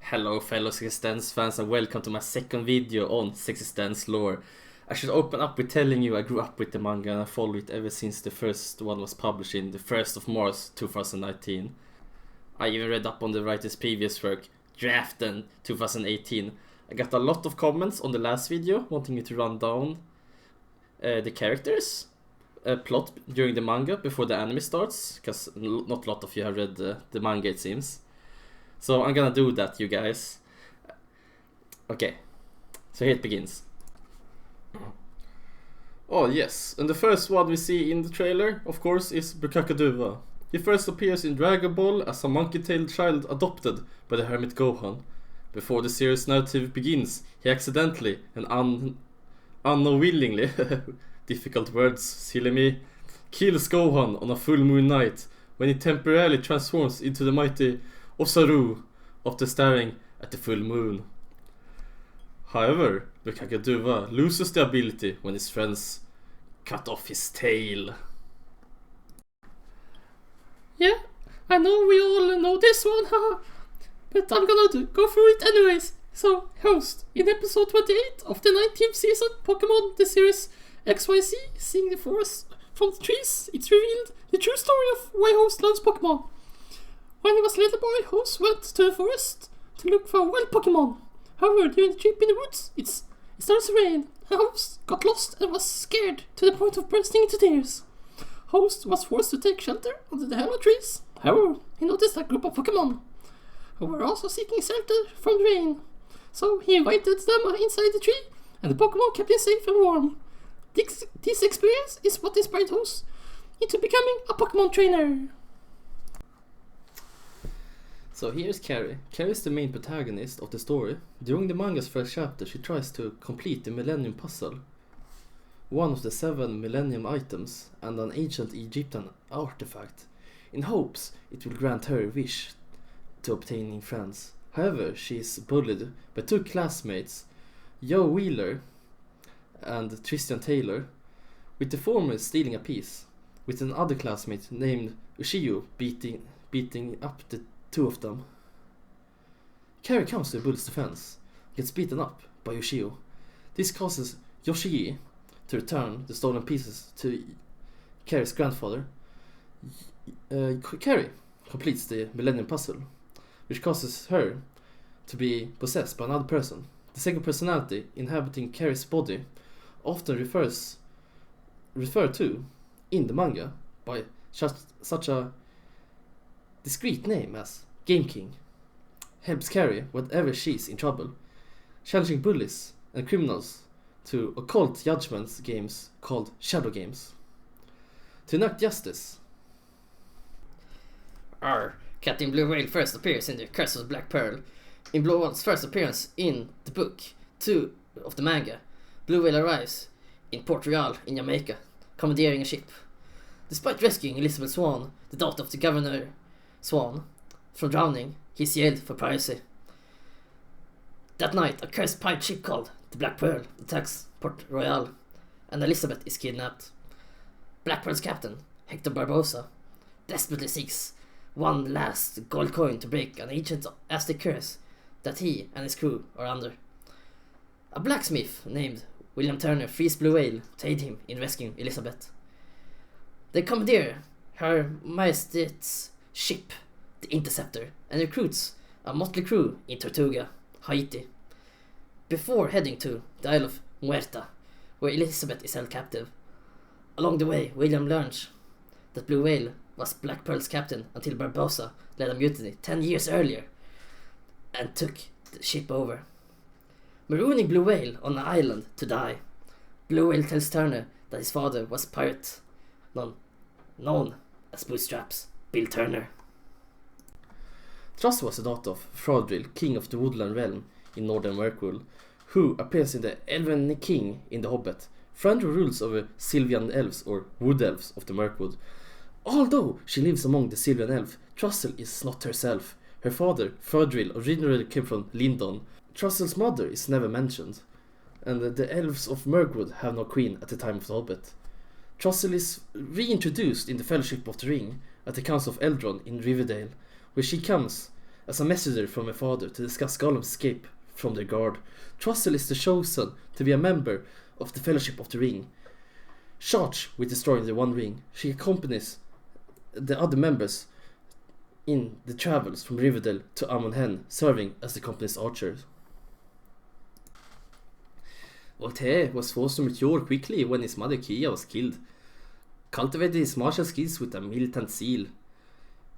Hello fellow 6nz' fans and welcome to my second video on 6nz' lore. I should open up with telling you I grew up with the manga and I followed it ever since the first one was published in the 1st of March 2019. I even read up on the writer's previous work, Draften 2018. I got a lot of comments on the last video wanting me to run down the characters, plot during the manga before the anime starts, because not a lot of you have read the manga it seems. So I'm gonna do that, you guys. Okay, so here it begins. Oh yes, and the first one we see in the trailer, of course, is Bukakaduva. He first appears in Dragon Ball as a monkey-tailed child adopted by the Hermit Gohan. Before the series narrative begins, he accidentally and unknowingly, difficult words, silly me, kills Gohan on a full moon night when he temporarily transforms into the mighty Osaru after staring at the full moon. However, Bukakaduva loses the ability when his friends cut off his tail. Yeah, I know we all know this one, haha, but I'm gonna go through it anyways. So, host, in episode 28 of the 19th season, Pokemon, the series XYZ, Seeing the Forest from the Trees, it's revealed the true story of why Host loves Pokemon. When he was a little boy, Host went to the forest to look for wild Pokemon. However, during the trip in the woods, it started to rain, and Host got lost and was scared to the point of bursting into tears. Host was forced to take shelter under the hollow trees. However, he noticed a group of Pokemon who were also seeking shelter from the rain. So he invited them inside the tree, and the Pokemon kept him safe and warm. This experience is what inspired Host into becoming a Pokemon trainer. So here's Carrie. Carrie is the main protagonist of the story. During the manga's first chapter, she tries to complete the Millennium Puzzle, one of the 7 Millennium items and an ancient Egyptian artifact, in hopes it will grant her a wish to obtaining friends. However, she is bullied by 2 classmates, Joe Wheeler and Tristan Taylor, with the former stealing a piece, with another classmate named Ushio beating up the 2 of them. Carrie comes to the bully's defense, gets beaten up by Ushio. This causes Yoshigi to return the stolen pieces to Carrie's grandfather. Carrie completes the Millennium Puzzle, which causes her to be possessed by another person. The second personality inhabiting Carrie's body, often referred to in the manga by such a discreet name as Game King, helps Carrie whenever she's in trouble, challenging bullies and criminals to occult judgment games called shadow games. To enact justice. Captain Blue Whale first appears in the Curse of the Black Pearl. In Blue Whale's first appearance in the book 2 of the manga, Blue Whale arrives in Port Royal in Jamaica, commandeering a ship. Despite rescuing Elizabeth Swan, the daughter of the Governor Swan, from drowning, he is jailed for piracy. That night, a cursed pirate ship called the Black Pearl attacks Port Royal, and Elizabeth is kidnapped. Black Pearl's captain, Hector Barbosa, desperately seeks one last gold coin to break an ancient Aztec curse that he and his crew are under. A blacksmith named William Turner frees Blue Whale to aid him in rescuing Elizabeth. They commandeer Her Majesty's ship, the Interceptor, and recruits a motley crew in Tortuga, Haiti, before heading to the Isle of Muerta, where Elizabeth is held captive. Along the way, William learns that Blue Whale was Black Pearl's captain until Barbosa led a mutiny 10 years earlier and took the ship over, marooning Blue Whale on an island to die. Blue Whale tells Turner that his father was a pirate known as Bootstraps, Bill Turner. Truss was the daughter of Frodril, king of the Woodland Realm in northern Mirkwood, who appears in the Elven King in The Hobbit. Frodril rules over Sylvian elves or wood elves of the Mirkwood. Although she lives among the Sylvian elf, Trussell is not herself. Her father, Frodril, originally came from Lindon. Trussell's mother is never mentioned, and the elves of Mirkwood have no queen at the time of The Hobbit. Trussell is reintroduced in the Fellowship of the Ring at the Council of Eldron in Riverdale, where she comes as a messenger from her father to discuss Gollum's escape from their guard. Trussell is the chosen to be a member of the Fellowship of the Ring. Charged with destroying the One Ring, she accompanies the other members in the travels from Rivendell to Amon Hen, serving as the company's archers. Voltaire was forced to mature quickly when his mother Kia was killed, cultivated his martial skills with a militant zeal,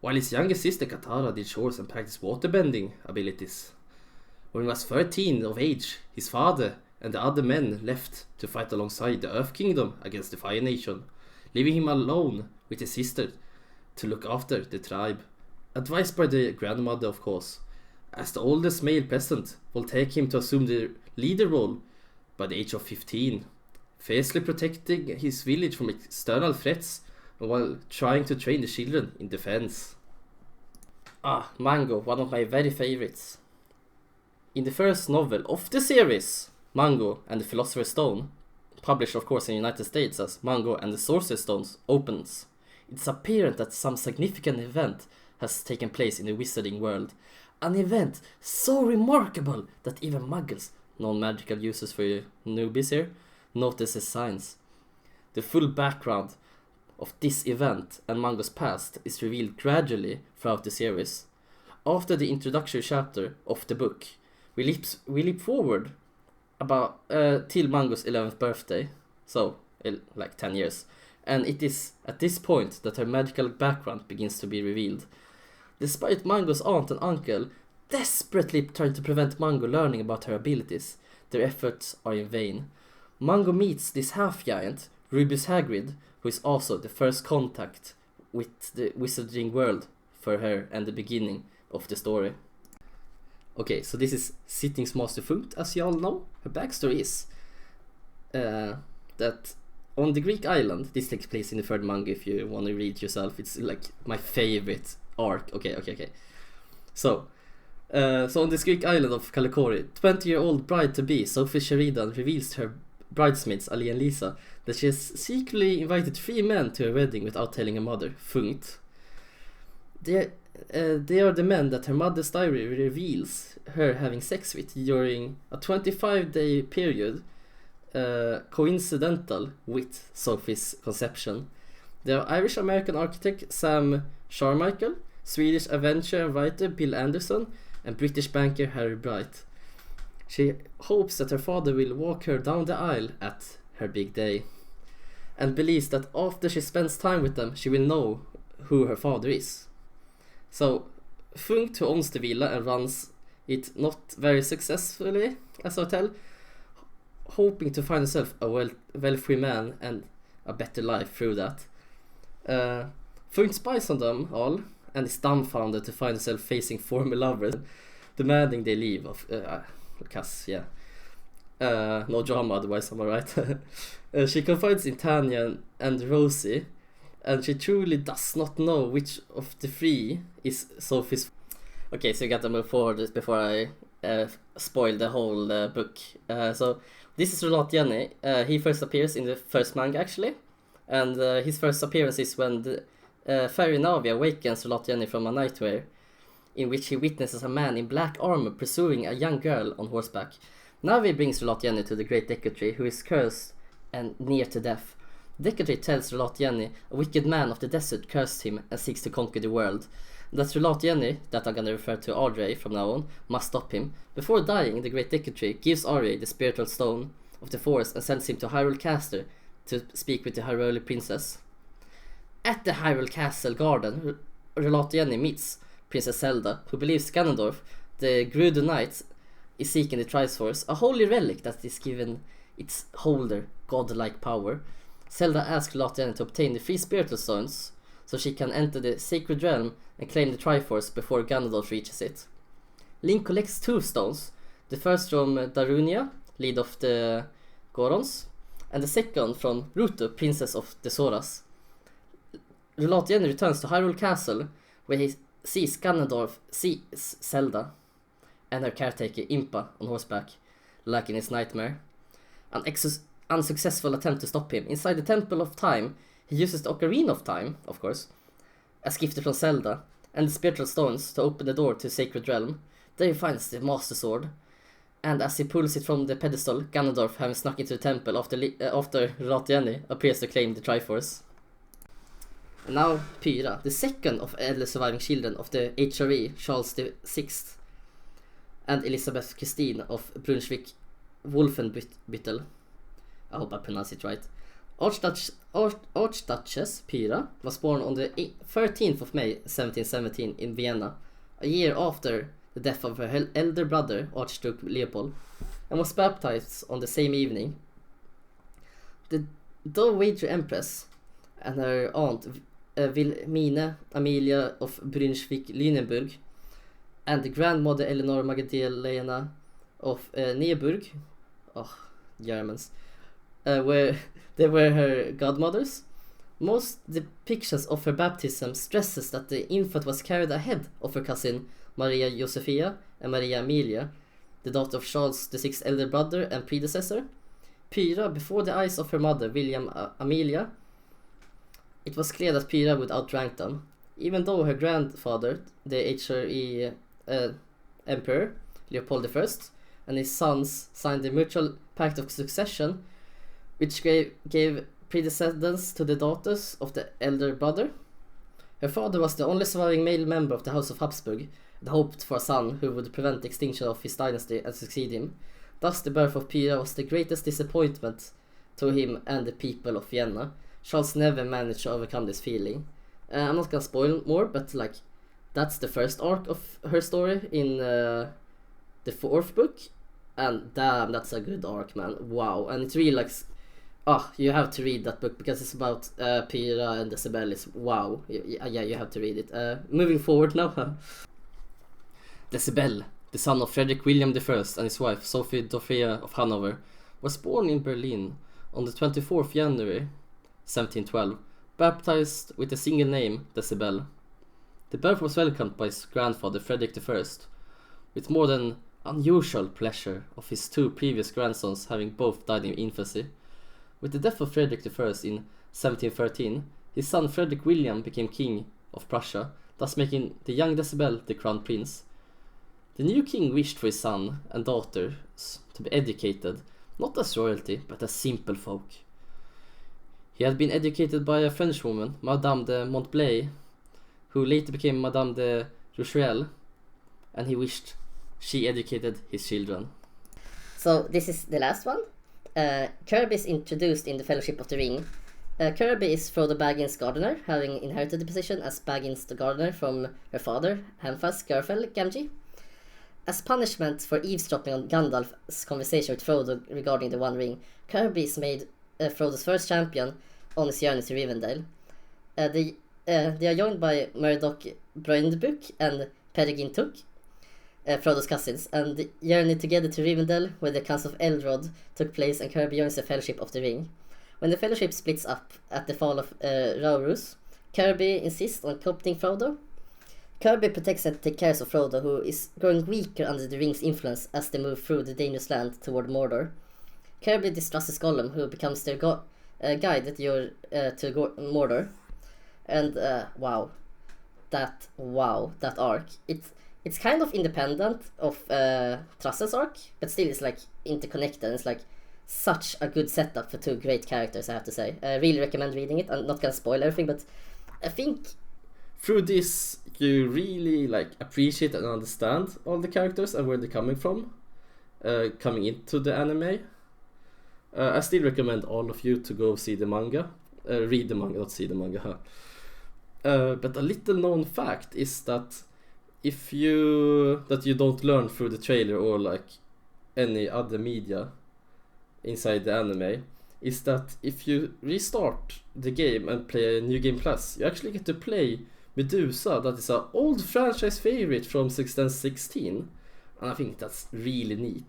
while his younger sister Katara did chores and practiced waterbending abilities. When he was 13 of age, his father and the other men left to fight alongside the Earth Kingdom against the Fire Nation, leaving him alone with his sister to look after the tribe. Advised by the grandmother, of course. As the oldest male present, Voltaire came to assume the leader role by the age of 15, fiercely protecting his village from external threats while trying to train the children in defense. Manga, one of my very favorites. In the first novel of the series, Manga and the Philosopher's Stone, published of course in the United States as Manga and the Sorcerer's Stones, opens. It's apparent that some significant event has taken place in the wizarding world. An event so remarkable that even muggles, non-magical users for you newbies here, notices signs. The full background of this event and Manga's past is revealed gradually throughout the series. After the introductory chapter of the book, we leap forward about till Manga's 11th birthday, so like 10 years, and it is at this point that her magical background begins to be revealed. Despite Manga's aunt and uncle desperately trying to prevent Manga learning about her abilities, their efforts are in vain. Manga meets this half-giant, Rubius Hagrid, who is also the first contact with the wizarding world for her and the beginning of the story. Okay, so this is Sittings Master Funkt, as you all know. Her backstory is that on the Greek island, this takes place in the third manga if you want to read it yourself. It's like my favorite arc. Okay. So on this Greek island of Kalikori, 20-year-old bride-to-be Sophie Sheridan reveals to her bridesmaids Ali and Lisa that she has secretly invited 3 men to her wedding without telling her mother, Funkt. They are the men that her mother's diary reveals her having sex with during a 25-day period coincidental with Sophie's conception. They are Irish-American architect Sam Carmichael, Swedish adventure and writer Bill Anderson, and British banker Harry Bright. She hopes that her father will walk her down the aisle at her big day, and believes that after she spends time with them, she will know who her father is. So, Funkt, who owns the villa and runs it not very successfully as a hotel, hoping to find herself a wealthy man and a better life through that. Funkt spies on them all and is dumbfounded to find herself facing former lovers, demanding they leave. No drama otherwise, am I right? She confides in Tanya and Rosie, and she truly does not know which of the 3 is Sophie's. Okay, so you gotta move forward before I spoil the whole book. So this is Relat Jenny. He first appears in the first manga actually, and his first appearance is when the fairy Navi awakens Relat Jenny from a nightmare, in which he witnesses a man in black armor pursuing a young girl on horseback. Navi brings Relat Jenny to the Great Decretry, who is cursed and near to death. Decretry tells Relat Jenny a wicked man of the desert cursed him and seeks to conquer the world. That Relat Jenny, that I'm gonna refer to Audrey from now on, must stop him. Before dying, the Great Decretry gives Audrey the spiritual stone of the forest and sends him to Hyrule Castle to speak with the Hyrule princess. At the Hyrule Castle garden, Relat Jenny meets Princess Zelda, who believes Ganondorf, the Gerudo Knight, is seeking the Triforce, a holy relic that is given its holder godlike power. Zelda asks Relat Jenny to obtain the 3 spiritual stones so she can enter the sacred realm and claim the Triforce before Ganondorf reaches it. Link collects 2 stones, the first from Darunia, lead of the Gorons, and the second from Ruto, princess of the Zoras. Relat Jenny returns to Hyrule Castle, where he sees Ganondorf sees Zelda and her caretaker Impa on horseback, like in his nightmare. An unsuccessful attempt to stop him. Inside the Temple of Time, he uses the Ocarina of Time, of course, as gifted from Zelda, and the spiritual stones to open the door to Sacred Realm. There he finds the Master Sword, and as he pulls it from the pedestal, Ganondorf, having snuck into the temple after Ratiani, appears to claim the Triforce. And now Pyra, the second of elder surviving children of the HRE Charles VI and Elizabeth Christine of Brunswick-Wolfenbüttel. I hope I pronounced it right. Archduchess Pyra was born on the 13th of May 1717 in Vienna, a year after the death of her elder brother, Archduke Leopold, and was baptized on the same evening. The Dowager Empress and her aunt Wilhelmine Amelia of Brunswick-Lüneburg and the grandmother Eleanor Magdalena of Neuburg, Germans, were her godmothers. Most depictions of her baptism stresses that the infant was carried ahead of her cousin Maria Josephia and Maria Amelia, the daughter of Charles VI's elder brother and predecessor. Pyra, before the eyes of her mother William Amelia, it was clear that Pyra would outrank them, even though her grandfather, the HRE Emperor Leopold I, and his sons signed the mutual pact of succession, which gave precedence to the daughters of the elder brother. Her father was the only surviving male member of the House of Habsburg and hoped for a son who would prevent the extinction of his dynasty and succeed him. Thus the birth of Pyra was the greatest disappointment to him and the people of Vienna. Charles never managed to overcome this feeling. I'm not gonna spoil more, but like that's the first arc of her story in the 4th book, and damn, that's a good arc, man. Wow. And it's really like, you have to read that book because it's about Pyra and the Sibelis. Wow. Yeah, you have to read it. Moving forward now. Decibel, the son of Frederick William I and his wife Sophie Dorothea of Hanover, was born in Berlin on the 24th January 1712, baptized with a single name, Decibel. The birth was welcomed by his grandfather Frederick I, with more than unusual pleasure of his 2 previous grandsons having both died in infancy. With the death of Frederick I in 1713, his son Frederick William became king of Prussia, thus making the young Decibel the crown prince. The new king wished for his son and daughters to be educated, not as royalty, but as simple folk. He had been educated by a Frenchwoman, Madame de Montblay, who later became Madame de Rochelle, and he wished she educated his children. So this is the last one. Kirby is introduced in the Fellowship of the Ring. Kirby is Frodo Baggins' gardener, having inherited the position as Baggins the gardener from her father, Hamfas Garfell Gamgee. As punishment for eavesdropping on Gandalf's conversation with Frodo regarding the One Ring, Kirby is made Frodo's first champion on his journey to Rivendell. They are joined by Murdoch Brøndbuk and Peregrine Took, Frodo's cousins, and they journeyed together to Rivendell, where the Council of Elrond took place, and Kirby joins the Fellowship of the Ring. When the Fellowship splits up at the fall of Rauros, Kirby insists on accompanying Frodo. Kirby protects and takes care of Frodo, who is growing weaker under the Ring's influence as they move through the dangerous land toward Mordor. Kirby distrusts Gollum, who becomes their guide to Mordor. And that arc. It's kind of independent of Trassel's arc, but still it's like interconnected. It's like such a good setup for 2 great characters, I have to say. I really recommend reading it. I'm not gonna spoil everything, but I think through this you really like appreciate and understand all the characters and where they're coming from, coming into the anime. I still recommend all of you to go see the manga, read the manga, not see the manga. But a little known fact is that you don't learn through the trailer or like any other media inside the anime, is that if you restart the game and play a New Game Plus, you actually get to play Medusa, that is an old franchise favorite from 6nz'19, and I think that's really neat.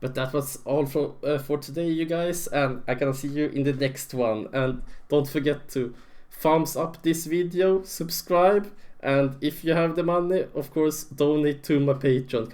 But that was all for today, you guys, and I can see you in the next one. And don't forget to thumbs up this video, subscribe, and if you have the money, of course, donate to my Patreon.